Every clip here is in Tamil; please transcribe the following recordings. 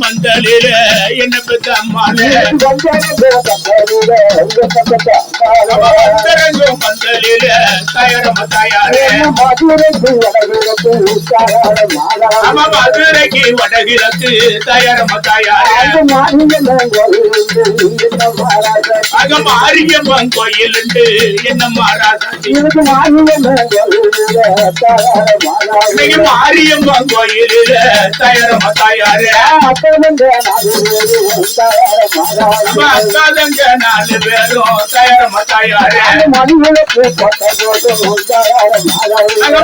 மந்தலில என்ன பெத்த அம்மானே மந்தலில தயாரம தாயாரே மதுரைக்கு வடகிழக்கு தயாரம தாயாரே அக மாரியம்மன் கோயில் என்ன மாறாசாச்சி மாரியம்மன் கோயில் தயாரம தாயாரே அக்காதங்க 4 பேரும் தயாரம தாயாரே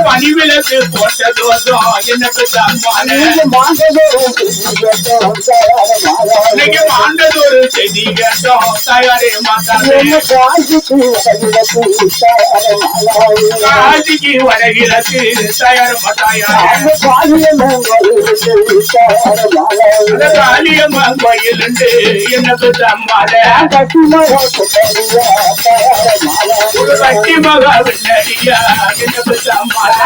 பணிவிலக்கு போட்ட தோஷம் என்ன பெற்ற அம்மானே இன்னைக்கு மாண்டதொரு செய்தி கேட்டோம் தாயாரே மாத்தாரே காசிக்கு வடகிழக்கு தயாரம தாயாரே காளியம்மன் கோயில் என்ன பெற்ற அம்மானே கட்டி மகா விண்ணடியா என்ன பெற்ற அம்மானே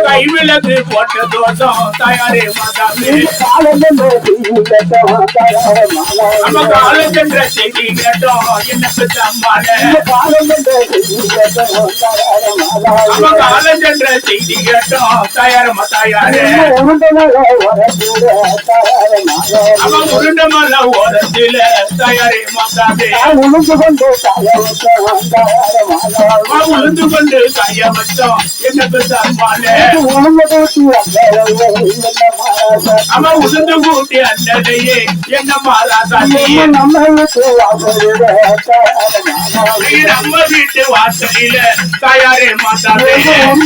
கைவிளக்கு போட்ட தோஷம் தாயாரே மாதாவே நம்ம காலம் சென்ற செய்தி கேட்டோம் என்ன பெற்ற அம்மானே நம்ம காலம் சென்ற செய்தி கேட்டோம் தயாரம தாயாரே அவன் உருண்டமல்ல ஓரத்தில தயாரே மாதாவே உளுந்து கொண்டு கைய வச்சோம் என்ன பெற்ற அம்மானே அவன் உளுந்து கூட்டி அண்ணனையே என்ன மாறாசாச்சி நம்ம வீட்டு வாசலில தயாரே மாதாவே